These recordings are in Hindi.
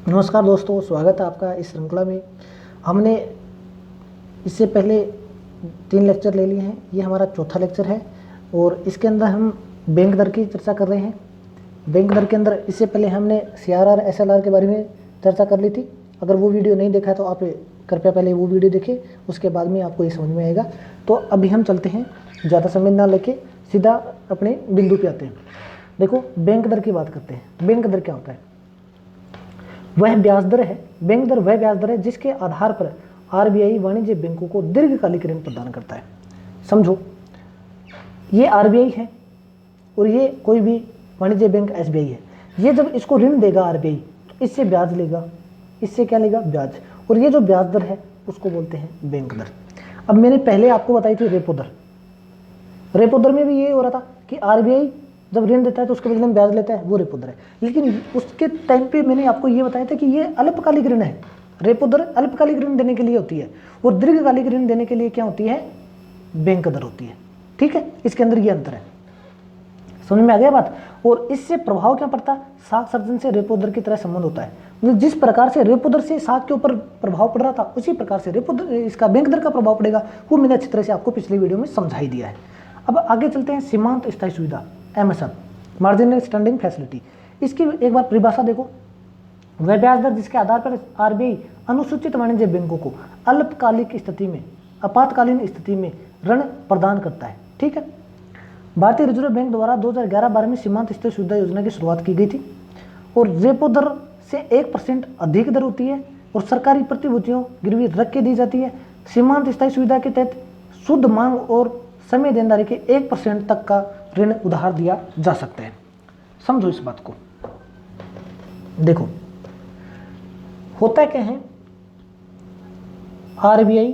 नमस्कार दोस्तों, स्वागत है आपका इस श्रृंखला में। हमने इससे पहले 3 लेक्चर ले लिए हैं, ये हमारा चौथा लेक्चर है और इसके अंदर हम बैंक दर की चर्चा कर रहे हैं। बैंक दर के अंदर इससे पहले हमने CRR SLR के बारे में चर्चा कर ली थी। अगर वो वीडियो नहीं देखा है तो आप कृपया पहले वो वीडियो देखें, उसके बाद में आपको ये समझ में आएगा। तो अभी हम चलते हैं, ज़्यादा समय ना लेके सीधा अपने बिंदु पे आते हैं। देखो, बैंक दर की बात करते हैं। बैंक दर क्या होता है? वह ब्याज दर है, बैंक दर वह ब्याज दर है जिसके आधार पर RBI वाणिज्य बैंकों को दीर्घकालिक ऋण प्रदान करता है। समझो, ये RBI है और ये कोई भी वाणिज्य बैंक SBI है। ये जब इसको ऋण देगा RBI तो इससे ब्याज लेगा। इससे क्या लेगा? ब्याज। और ये जो ब्याज दर है उसको बोलते हैं बैंक दर। अब मैंने पहले आपको बताई थी रेपो दर। रेपो दर में भी ये हो रहा था कि RBI जब ऋण देता है तो उसके बदले में ब्याज लेता है, वो रेपो दर है। लेकिन उसके टाइम पे मैंने आपको ये बताया था कि ये अल्पकालिक ऋण है। रेपो दर अल्पकालिक ऋण देने के लिए होती है और दीर्घकालिक ऋण देने के लिए क्या होती है? बैंक दर होती है। ठीक है, इसके अंदर ये अंतर है। समझ में आ गया बात? और इससे प्रभाव क्या पड़ता है? साख सर्जन से रेपो दर की तरह संबंध होता है। मतलब जिस प्रकार से रेपो दर से साख के ऊपर प्रभाव पड़ रहा था, उसी प्रकार से रेपो दर, इसका बैंक दर का प्रभाव पड़ेगा। वो मैंने अच्छी तरह से आपको पिछले वीडियो में समझा ही दिया है। अब आगे चलते हैं। सीमांत स्थायी सुविधा, MSF, मार्जिनल स्टैंडिंग फैसिलिटी। इसकी एक बार परिभाषा देखो। वह ब्याज दर जिसके आधार पर RBI अनुसूचित वाणिज्य बैंकों को अल्पकालिक स्थिति में, आपातकालीन स्थिति में ऋण प्रदान करता है। ठीक है, भारतीय रिजर्व बैंक द्वारा 2011-12 में सीमांत स्थायी सुविधा योजना की शुरुआत की गई थी और रेपो दर से 1% अधिक दर होती है और सरकारी प्रतिभूतियों गिरवी रख के दी जाती है। सीमांत स्थायी सुविधा के तहत शुद्ध मांग और समय देनदारी के 1% तक का ऋण उधार दिया जा सकता है। समझो इस बात को। देखो, होता क्या है, RBI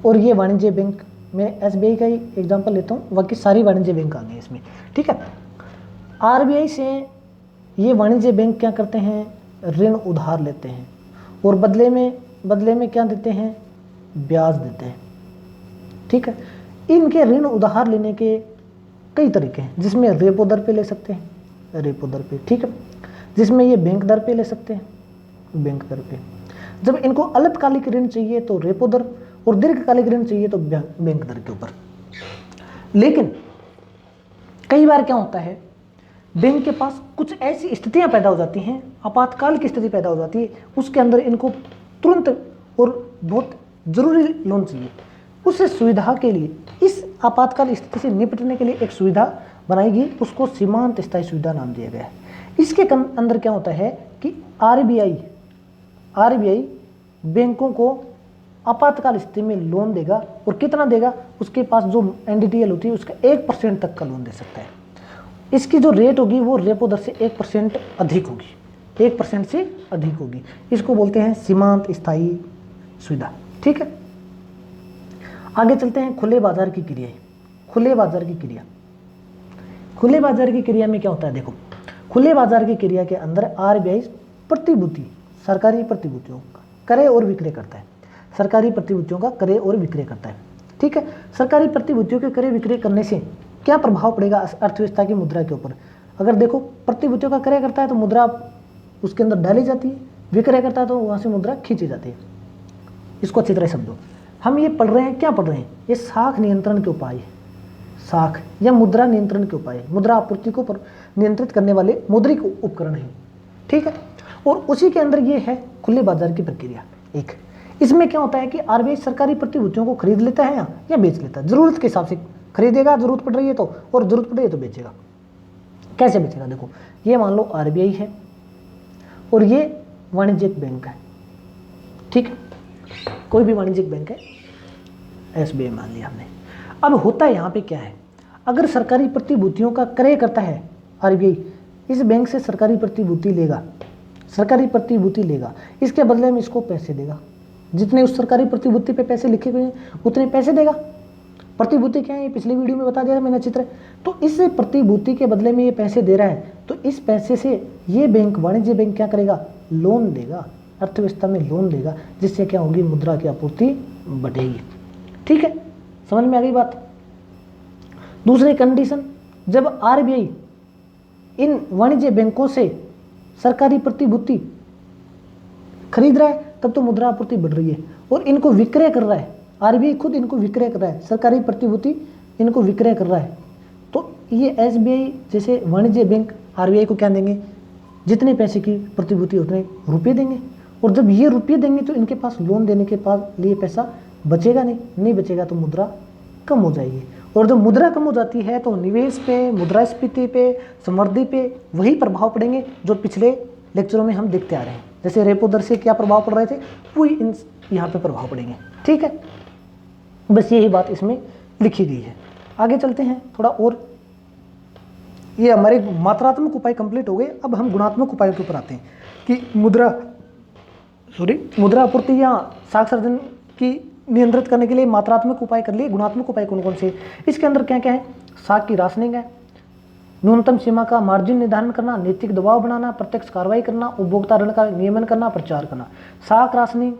और ये वाणिज्य बैंक, मैं SBI का ही एग्जांपल लेता हूँ, बाकी सारी वाणिज्य बैंक आ गए इसमें। ठीक है, RBI से ये वाणिज्य बैंक क्या करते हैं? ऋण उधार लेते हैं और बदले में क्या देते हैं? ब्याज देते हैं। ठीक है, इनके ऋण उधार लेने के कई तरीके हैं, जिसमें रेपो दर पे ले सकते हैं, रेपो दर पे। ठीक है, जिसमें ये बैंक दर पे ले सकते हैं, बैंक दर पे। जब इनको अल्पकालिक ऋण चाहिए तो रेपो दर और दीर्घकालिक ऋण चाहिए तो बैंक दर के ऊपर। लेकिन कई बार क्या होता है, बैंक के पास कुछ ऐसी स्थितियां पैदा हो जाती हैं, आपातकाल की स्थिति पैदा हो जाती है, उसके अंदर इनको तुरंत और बहुत जरूरी लोन चाहिए। उस सुविधा के लिए, इस आपातकाल स्थिति से निपटने के लिए एक सुविधा बनाई गई, उसको सीमांत स्थायी सुविधा नाम दिया गया है। इसके अंदर क्या होता है कि RBI बैंकों को आपातकाल स्थिति में लोन देगा और कितना देगा? उसके पास जो NDTL होती है उसका 1% तक का लोन दे सकता है। इसकी जो रेट होगी वो रेपो दर से 1% अधिक होगी, 1% से अधिक होगी। इसको बोलते हैं सीमांत स्थायी सुविधा। ठीक है, आगे चलते हैं। खुले बाजार की क्रियाएं। खुले बाजार की क्रिया, खुले बाजार की क्रिया में क्या होता है? देखो, खुले बाजार की क्रिया के अंदर RBI प्रतिभूति, सरकारी प्रतिभूतियों का क्रय और विक्रय करता है। सरकारी प्रतिभूतियों का क्रय और विक्रय करता है। ठीक है, सरकारी प्रतिभूतियों के क्रय विक्रय करने से क्या प्रभाव पड़ेगा अर्थव्यवस्था की मुद्रा के ऊपर? अगर देखो, प्रतिभूतियों का क्रय करता है तो मुद्रा उसके अंदर डाली जाती है, विक्रय करता है तो वहां से मुद्रा खींची जाती है। इसको अच्छी तरह समझो। हम ये पढ़ रहे हैं, क्या पढ़ रहे हैं? ये साख नियंत्रण के उपाय, साख या मुद्रा नियंत्रण के उपाय, मुद्रा आपूर्ति को नियंत्रित करने वाले मौद्रिक उपकरण हैं। ठीक है, और उसी के अंदर ये है खुले बाजार की प्रक्रिया। एक इसमें क्या होता है कि RBI सरकारी प्रतिभूतियों को खरीद लेता है या बेच लेता है, जरूरत के हिसाब से खरीदेगा, जरूरत पड़ रही है तो, और जरूरत पड़ रही है तो बेचेगा। कैसे बेचेगा? देखो, ये मान लो RBI है और ये वाणिज्यिक बैंक है। ठीक है, कोई भी वाणिज्यिक बैंक है, SBI मान लिया हमने। अब होता है यहाँ पे क्या है, अगर सरकारी प्रतिभूतियों का क्रय करता है RBI, इस बैंक से सरकारी प्रतिभूति लेगा, सरकारी प्रतिभूति लेगा, इसके बदले में इसको पैसे देगा। जितने उस सरकारी प्रतिभूति पे पैसे लिखे हुए हैं उतने पैसे देगा। प्रतिभूति क्या है, ये पिछले वीडियो में बता दिया मैंने अच्छी तरह। तो इस प्रतिभूति के बदले में ये पैसे दे रहा है, तो इस पैसे से ये बैंक, वाणिज्य बैंक क्या करेगा? लोन देगा, अर्थव्यवस्था में लोन देगा, जिससे क्या होगी? मुद्रा की आपूर्ति बढ़ेगी। ठीक है, समझ में आ गई बात? दूसरी कंडीशन, जब RBI इन वाणिज्य बैंकों से सरकारी प्रतिभूति खरीद रहा है तब तो मुद्रा आपूर्ति बढ़ रही है, और इनको विक्रय कर रहा है, आरबीआई खुद इनको विक्रय कर रहा है, सरकारी प्रतिभूति इनको विक्रय कर रहा है। तो ये एसबीआई जैसे वाणिज्य बैंक आरबीआई को क्या देंगे, जितने पैसे की प्रतिभूति उतने रुपये देंगे, और जब ये रुपये देंगे तो इनके पास लोन देने के पास लिए पैसा बचेगा नहीं बचेगा, तो मुद्रा कम हो जाएगी, और जब मुद्रा कम हो जाती है तो निवेश पे, मुद्रास्फीति पे, समृद्धि पे वही प्रभाव पड़ेंगे जो पिछले लेक्चरों में हम देखते आ रहे हैं। जैसे रेपो दर से क्या प्रभाव पड़ रहे थे, वही इन यहाँ पे प्रभाव पड़ेंगे। ठीक है, बस यही बात इसमें लिखी गई है। आगे चलते हैं थोड़ा और। ये हमारे मात्रात्मक उपाय कंप्लीट हो गए। अब हम गुणात्मक उपायों के ऊपर आते हैं कि मुद्रा आपूर्ति या साख सर्जन की नियंत्रित करने के लिए मात्रात्मक उपाय कर लिए, गुणात्मक उपाय कौन कौन से? इसके अंदर क्या क्या है? साख की राशनिंग है, न्यूनतम सीमा का मार्जिन निर्धारण करना, नैतिक दबाव बनाना, प्रत्यक्ष कार्रवाई करना, उपभोक्ता ऋण का नियमन करना, प्रचार करना। साख राशनिंग,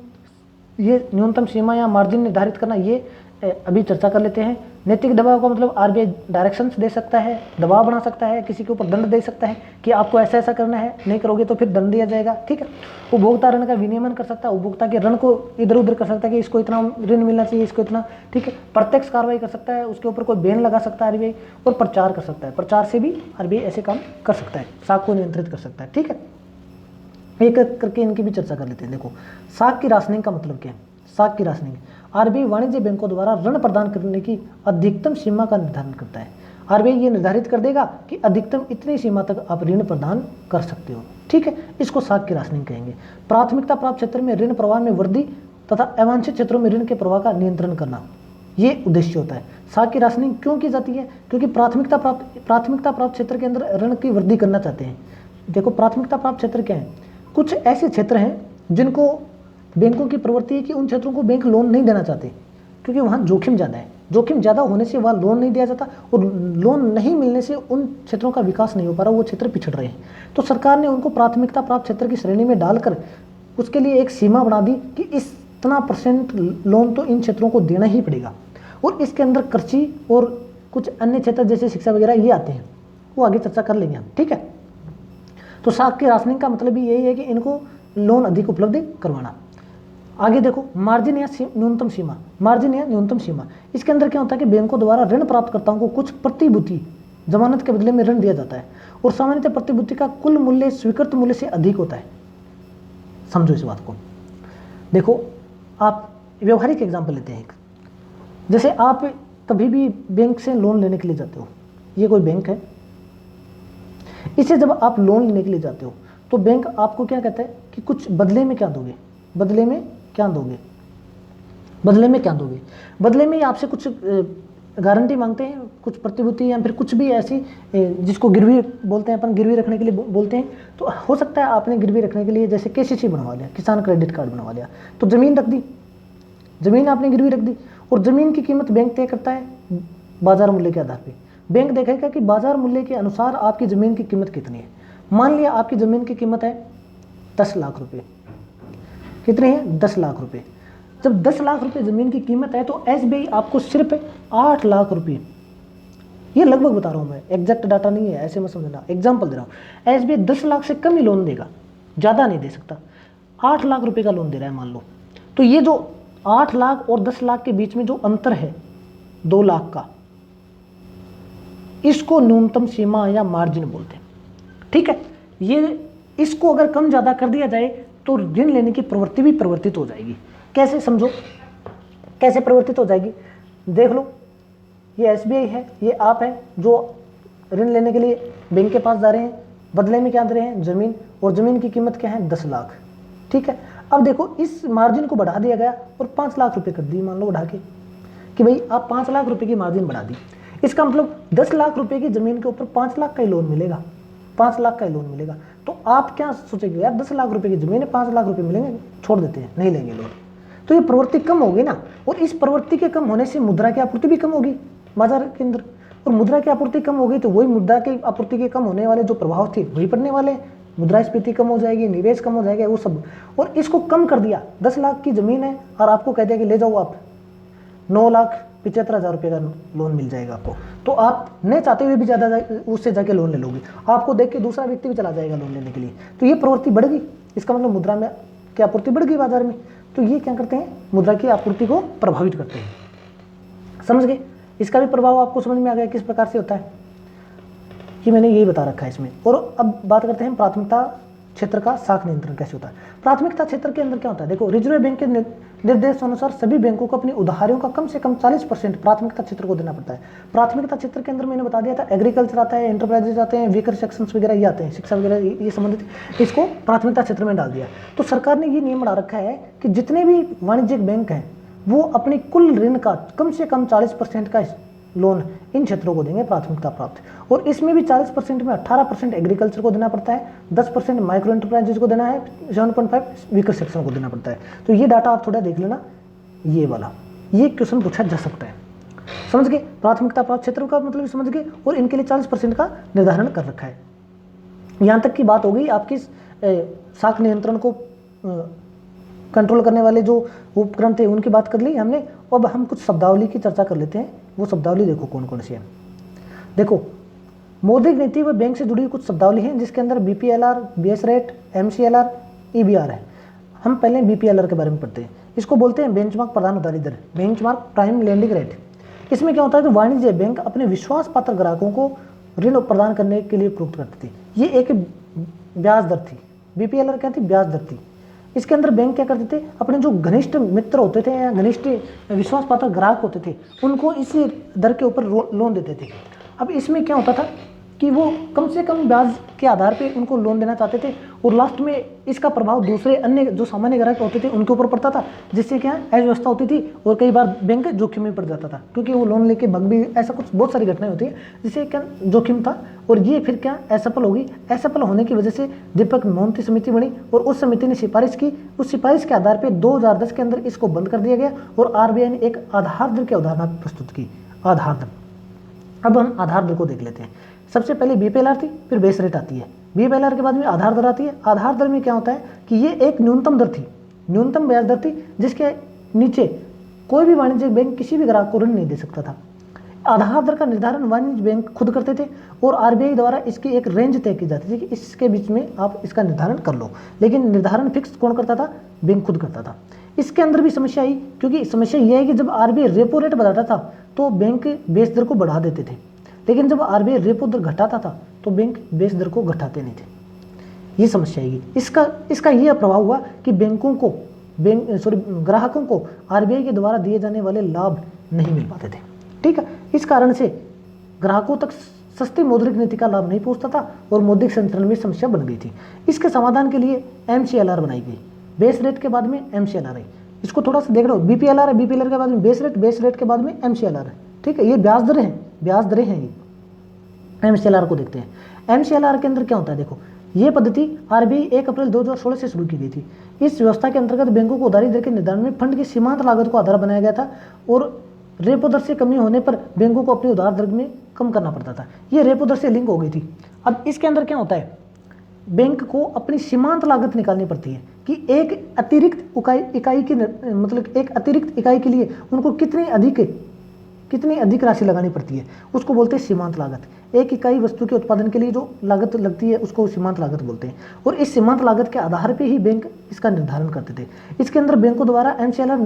ये न्यूनतम सीमा या मार्जिन निर्धारित करना, ये अभी चर्चा कर लेते हैं। नैतिक दबाव का मतलब आरबीआई डायरेक्शंस दे सकता है, दबाव बना सकता है, किसी के ऊपर दंड दे सकता है कि आपको ऐसा ऐसा करना है, नहीं करोगे तो फिर दंड दिया जाएगा। ठीक है, उपभोक्ता ऋण का विनियमन कर सकता है, उपभोक्ता के ऋण को इधर उधर कर सकता है कि इसको इतना ऋण मिलना चाहिए, इसको इतना। ठीक है, प्रत्यक्ष कार्रवाई कर सकता है, उसके ऊपर कोई बैन लगा सकता है आरबीआई, और प्रचार कर सकता है, प्रचार से भी आरबीआई ऐसे काम कर सकता है, साख को नियंत्रित कर सकता है। ठीक है, एक एक करके इनकी भी चर्चा कर लेते हैं। देखो, साख की राशनिंग का मतलब क्या है? साख की राशनिंग, आरबीआई वाणिज्य बैंकों द्वारा ऋण प्रदान करने की अधिकतम सीमा का निर्धारण करता है। आरबीआई ये निर्धारित कर देगा कि अधिकतम इतनी सीमा तक आप ऋण प्रदान कर सकते हो। ठीक है, इसको साख की राशनिंग कहेंगे। प्राथमिकता प्राप्त क्षेत्र में ऋण प्रवाह में वृद्धि तथा अवांछित क्षेत्रों में ऋण के प्रवाह का नियंत्रण करना, ये उद्देश्य होता है। साख की राशनिंग क्यों की जाती है? क्योंकि प्राथमिकता प्राप्त क्षेत्र के अंदर ऋण की वृद्धि करना चाहते हैं। देखो, प्राथमिकता प्राप्त क्षेत्र क्या है? कुछ ऐसे क्षेत्र हैं जिनको बैंकों की प्रवृत्ति है कि उन क्षेत्रों को बैंक लोन नहीं देना चाहते, क्योंकि वहाँ जोखिम ज़्यादा है। जोखिम ज़्यादा होने से वहाँ लोन नहीं दिया जाता, और लोन नहीं मिलने से उन क्षेत्रों का विकास नहीं हो पा रहा, वो क्षेत्र पिछड़ रहे हैं। तो सरकार ने उनको प्राथमिकता प्राप्त क्षेत्र की श्रेणी में डालकर उसके लिए एक सीमा बना दी कि इतना % लोन तो इन क्षेत्रों को देना ही पड़ेगा, और इसके अंदर कृषि और कुछ अन्य क्षेत्र जैसे शिक्षा वगैरह ये आते हैं, वो आगे चर्चा कर लेंगे हम। ठीक है, तो साख की राशनिंग का मतलब भी यही है कि इनको लोन अधिक उपलब्ध करवाना। आगे देखो, मार्जिन या न्यूनतम सीमा, मार्जिन या न्यूनतम सीमा, इसके अंदर क्या होता है कि बैंकों द्वारा ऋण प्राप्तकर्ताओं को कुछ प्रतिभूति जमानत के बदले में ऋण दिया जाता है, और सामान्यतः प्रतिभूति का कुल मूल्य स्वीकृत मूल्य से अधिक होता है। समझो इस बात को। देखो, आप व्यवहारिक एग्जाम्पल लेते हैं। जैसे आप कभी भी बैंक से लोन लेने के लिए जाते हो, ये कोई बैंक है, इसे जब आप लोन लेने के लिए जाते हो तो बैंक आपको क्या कहता है कि कुछ बदले में क्या दोगे, बदले में क्या दोगे, बदले में क्या दोगे, बदले में आपसे कुछ गारंटी मांगते हैं, कुछ प्रतिभूति या फिर कुछ भी ऐसी जिसको गिरवी बोलते हैं अपन, गिरवी रखने के लिए बोलते हैं। तो हो सकता है आपने गिरवी रखने के लिए जैसे केसीसी बनवा लिया, किसान क्रेडिट कार्ड बनवा लिया, तो ज़मीन रख दी, ज़मीन आपने गिरवी रख दी, और ज़मीन की कीमत बैंक तय करता है बाजार मूल्य के आधार पर। बैंक देखेगा कि बाजार मूल्य के अनुसार आपकी ज़मीन की कीमत कितनी है। मान लिया आपकी ज़मीन की कीमत है 10 लाख रुपये। कितने हैं? 10 लाख रुपये। जब 10 लाख रुपये ज़मीन की कीमत है तो एसबीआई आपको सिर्फ 8 लाख रुपये, ये लगभग बता रहा हूँ मैं, एग्जैक्ट डाटा नहीं है, ऐसे मत समझना, एग्जाम्पल दे रहा हूँ। एसबीआई 10 लाख से कम ही लोन देगा, ज़्यादा नहीं दे सकता। 8 लाख रुपये का लोन दे रहा है मान लो, तो ये जो 8 लाख और 10 लाख के बीच में जो अंतर है 2 लाख का, इसको न्यूनतम सीमा या मार्जिन बोलते हैं। ठीक है, ये इसको अगर कम ज़्यादा कर दिया जाए तो ऋण लेने की प्रवृत्ति भी परिवर्तित हो जाएगी। कैसे? समझो कैसे परिवर्तित हो जाएगी। देख लो, ये एसबीआई है, ये आप है जो ऋण लेने के लिए बैंक के पास जा रहे हैं, बदले में क्या दे रहे हैं? ज़मीन, और ज़मीन की कीमत क्या है? 10 लाख। ठीक है, अब देखो इस मार्जिन को बढ़ा दिया गया और 5 लाख रुपये कर दी, मान लो बढ़ा के, कि भाई आप 5 लाख रुपये की मार्जिन बढ़ा दी। इसका मतलब 10 लाख रुपये की ज़मीन के ऊपर 5 लाख का ही लोन मिलेगा, 5 लाख का ही लोन मिलेगा। तो आप क्या सोचेंगे, यार 10 लाख रुपए की जमीन है, 5 लाख रुपए मिलेंगे, छोड़ देते हैं, नहीं लेंगे लोन। तो ये प्रवृत्ति कम होगी ना, और इस प्रवृत्ति के कम होने से मुद्रा की आपूर्ति भी कम होगी बाजार के अंदर, और मुद्रा की आपूर्ति कम होगी तो वही मुद्रा की आपूर्ति के कम होने वाले जो प्रभाव थे वही पड़ने वाले, मुद्रास्फीति कम हो जाएगी, निवेश कम हो जाएगा, वो सब। और इसको कम कर दिया, 10 लाख की जमीन है और आपको कह दिया कि ले जाओ आप 9 लाख 75,000 रुपये का लोन मिल जाएगा आपको। तो आप नहीं चाहते हुए भी ज़्यादा उससे जाके लोन ले लोगे, आपको देख के दूसरा व्यक्ति भी चला जाएगा लोन लेने के लिए, तो ये प्रवृत्ति बढ़ गई। इसका मतलब मुद्रा में की आपूर्ति बढ़ गई बाजार में, तो ये क्या करते हैं, मुद्रा की आपूर्ति को प्रभावित करते हैं। समझ गए, इसका भी प्रभाव आपको समझ में आ गया किस प्रकार से होता है, कि मैंने यही बता रखा है इसमें। और अब बात करते हैं प्राथमिकता क्षेत्र का साख नियंत्रण कैसे होता है। प्राथमिकता क्षेत्र के अंदर क्या होता है, देखो रिजर्व बैंक के निर्देशानुसार सभी बैंकों को अपनी उधारियों का कम से कम 40% प्राथमिकता क्षेत्र को देना पड़ता है। प्राथमिकता क्षेत्र के अंदर मैंने बता दिया था, एग्रीकल्चर आता है, एंटरप्राइजेज आते हैं, वीकर सेक्शंस वगैरह ये आते हैं, शिक्षा वगैरह ये संबंधित, इसको प्राथमिकता क्षेत्र में डाल दिया। तो सरकार ने ये नियम बना रखा है कि जितने भी वाणिज्यिक बैंक हैं वो अपनी कुल ऋण का कम से कम 40% का लोन इन क्षेत्रों को देंगे प्राथमिकता प्राप्त। और इसमें भी 40% में 18% एग्रीकल्चर को देना पड़ता है, 10% माइक्रो एंटरप्राइजेज को देना है, 7.5 वीकर सेक्शन को देना पड़ता है। तो ये डाटा आप थोड़ा देख लेना, ये वाला ये क्वेश्चन पूछा जा सकता है। समझ गए, प्राथमिकता प्राप्त क्षेत्र का मतलब समझ गए, और इनके लिए 40% का निर्धारण कर रखा है। यहाँ तक की बात हो गई आपकी साख नियंत्रण को कंट्रोल करने वाले जो उपकरण थे उनकी बात कर ली हमने। अब हम कुछ शब्दावली की चर्चा कर लेते हैं, वो शब्दावली देखो कौन कौन सी है। देखो मौद्रिक नीति व बैंक से जुड़ी हुई कुछ शब्दावली हैं, जिसके अंदर BPLR, base rate, MCLR, EBR है। हम पहले BPLR के बारे में पढ़ते हैं। इसको बोलते हैं बेंचमार्क प्रदान उधारी दर, बेंचमार्क प्राइम लेंडिंग रेट। इसमें क्या होता है, तो वाणिज्य बैंक अपने विश्वास पात्र ग्राहकों को ऋण प्रदान करने के लिए प्रयुक्त करती थी। ये एक ब्याज दर थी, BPLR क्या थी, ब्याज दर थी। इसके अंदर बैंक क्या करते थे, अपने जो घनिष्ठ मित्र होते थे या घनिष्ठ विश्वास पात्र ग्राहक होते थे उनको इस दर के ऊपर लोन देते थे। अब इसमें क्या होता था कि वो कम से कम ब्याज के आधार पे उनको लोन देना चाहते थे, और लास्ट में इसका प्रभाव दूसरे अन्य जो सामान्य ग्राहक होते थे उनके ऊपर पड़ता था, जिससे क्या अव्यवस्था होती थी और कई बार बैंक जोखिम में पड़ जाता था, क्योंकि वो लोन लेके भग भी, ऐसा कुछ बहुत सारी घटनाएं होती है जिससे क्या जोखिम था। और ये फिर क्या असफल होगी, असफल होने की वजह से दीपक मोहंती समिति बनी, और उस समिति ने सिफारिश की। उस सिफारिश के आधार पर 2010 के अंदर इसको बंद कर दिया गया, और RBI ने एक आधार दर की अवधारणा प्रस्तुत की, आधार दर। अब हम आधार दर को देख लेते हैं। सबसे पहले BPLR थी, फिर बेस रेट आती है, BPLR के बाद में आधार दर आती है। आधार दर में क्या होता है कि ये एक न्यूनतम दर थी, न्यूनतम ब्याज दर थी, जिसके नीचे कोई भी वाणिज्यिक बैंक किसी भी ग्राहक को ऋण नहीं दे सकता था। आधार दर का निर्धारण वाणिज्य बैंक खुद करते थे, और RBI द्वारा इसकी एक रेंज तय की जाती थी कि इसके बीच में आप इसका निर्धारण कर लो, लेकिन निर्धारण फिक्स कौन करता था, बैंक खुद करता था। इसके अंदर भी समस्या आई, क्योंकि समस्या यह है कि जब RBI रेपो रेट बढ़ाता था तो बैंक बेस दर को बढ़ा देते थे, लेकिन जब RBI रेपो दर घटाता था तो बैंक बेस दर को घटाते नहीं थे। ये समस्या आएगी। इसका यह प्रभाव हुआ कि ग्राहकों को RBI के द्वारा दिए जाने वाले लाभ नहीं मिल पाते थे। ठीक है, इस कारण से ग्राहकों तक सस्ती मौद्रिक नीति का लाभ नहीं पहुंचता था, और मौद्रिक संतुलन में समस्या बन गई थी। इसके समाधान के लिए MCLR बनाई गई, बेस रेट के बाद में MCLR है। इसको थोड़ा सा देख रहे हो, BPLR है, BPLR के बाद में बेस रेट के बाद में MCLR है। ठीक है, ये ब्याज दरें हैं ये। MCLR को देखते हैं। MCLR के अंदर क्या होता है, देखो ये पद्धति RBI 1 अप्रैल 2016 से शुरू की गई थी। इस व्यवस्था के अंतर्गत बैंकों को उधारी दर के निर्धारण में फंड की सीमांत लागत को आधार बनाया गया था, और रेपो दर से कमी होने पर बैंकों को अपनी उधार दर में कम करना पड़ता था। ये रेपो दर से लिंक हो गई थी। अब इसके अंदर क्या होता है, बैंक को अपनी सीमांत लागत निकालनी पड़ती है कि एक अतिरिक्त इकाई की मतलब एक अतिरिक्त इकाई के लिए उनको कितनी अधिक राशि लगानी पड़ती है, उसको बोलते हैं सीमांत लागत। एक इकाई वस्तु के उत्पादन के लिए जो लागत लगती है उसको सीमांत लागत बोलते हैं, और इस सीमांत लागत के आधार पर ही बैंक इसका निर्धारण करते थे। इसके अंदर बैंकों द्वारा MCLR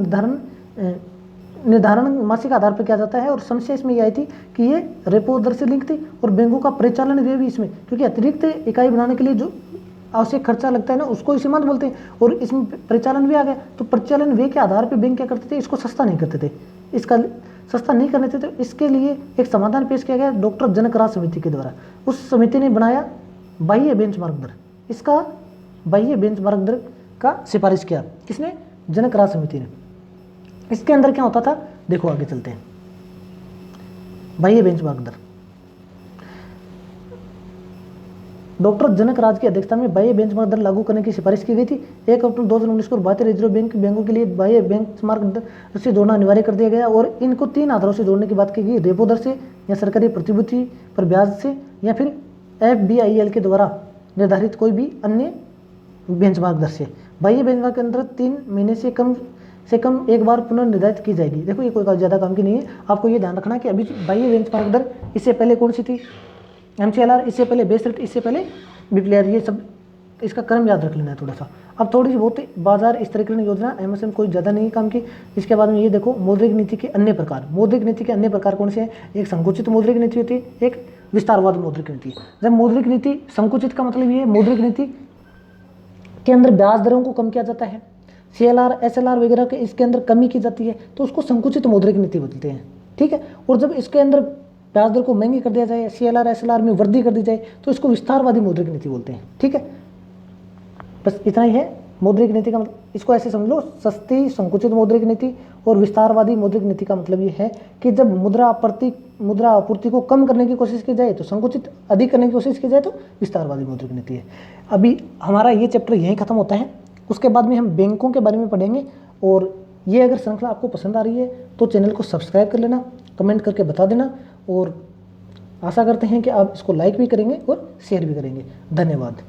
निर्धारण मासिक आधार पर किया जाता है, और समस्या इसमें यह आई थी कि ये रेपो दर से लिंक थी, और बैंकों का परिचालन व्यय भी इसमें, क्योंकि अतिरिक्त इकाई बनाने के लिए जो आवश्यक खर्चा लगता है ना उसको सीमांत बोलते हैं, और इसमें परिचालन भी आ गया। तो परिचालन व्यय के आधार पर बैंक क्या करते थे, इसको सस्ता नहीं करते थे। इसका सस्ता नहीं करने थे, तो इसके लिए एक समाधान पेश किया गया डॉक्टर जनक राज समिति के द्वारा। उस समिति ने बनाया बाह्य बेंचमार्क दर। इसका बाह्य बेंचमार्क दर का सिफारिश किया, किसने, जनक राज समिति ने। इसके अंदर क्या होता था, देखो आगे चलते हैं। बाह्य बेंचमार्क दर, डॉक्टर जनक राज की अध्यक्षता में बाह्य बेंचमार्क दर लागू करने की सिफारिश की गई थी। 1 अक्टूबर 2019 को भारतीय रिजर्व बैंक बैंकों के लिए बाह्य बेंचमार्क दर से जोड़ना अनिवार्य कर दिया गया, और इनको 3 आधारों से जोड़ने की बात की गई, रेपो दर से, या सरकारी प्रतिभूति पर ब्याज से, या फिर FBIL के द्वारा निर्धारित कोई भी अन्य बेंचमार्क दर से। बाह्य बेंचमार्क के अंदर 3 महीने से कम से कम एक बार पुनर्निर्धारित की जाएगी। देखो ये कोई ज़्यादा काम की नहीं है। आपको ये ध्यान रखना कि अभी बाह्य बेंचमार्क दर इससे पहले कौन सी थी, MCLR, इससे पहले बेस रेट, इससे पहले BPLR, ये सब इसका क्रम याद रख लेना है थोड़ा सा। अब थोड़ी सी बहुत बाजार स्तरीकरण योजना MSM कोई ज़्यादा नहीं काम की। इसके बाद में ये देखो मौद्रिक नीति के अन्य प्रकार। मौद्रिक नीति के अन्य प्रकार कौन से हैं? एक संकुचित मौद्रिक नीति होती है, एक विस्तारवादी मौद्रिक नीति। जब मौद्रिक नीति संकुचित का मतलब ये है मौद्रिक नीति के अंदर ब्याज दरों को कम किया जाता है, CLR SLR वगैरह के इसके अंदर कमी की जाती है, तो उसको संकुचित मौद्रिक नीति बोलते हैं, ठीक है। और जब इसके अंदर ब्याज दर को महंगी कर दिया जाए, CLR SLR में वृद्धि कर दी जाए, तो इसको विस्तारवादी मौद्रिक नीति बोलते हैं, ठीक है। बस इतना ही है मौद्रिक नीति का मतलब। इसको ऐसे समझ लो, सस्ती संकुचित मौद्रिक नीति और विस्तारवादी मौद्रिक नीति का मतलब ये है कि जब मुद्रा आपूर्ति को कम करने की कोशिश की जाए तो संकुचित, अधिक करने की कोशिश की जाए तो विस्तारवादी मौद्रिक नीति है। अभी हमारा ये चैप्टर यहीं खत्म होता है। उसके बाद में हम बैंकों के बारे में पढ़ेंगे। और ये अगर श्रृंखला आपको पसंद आ रही है तो चैनल को सब्सक्राइब कर लेना, कमेंट करके बता देना, और आशा करते हैं कि आप इसको लाइक भी करेंगे और शेयर भी करेंगे। धन्यवाद।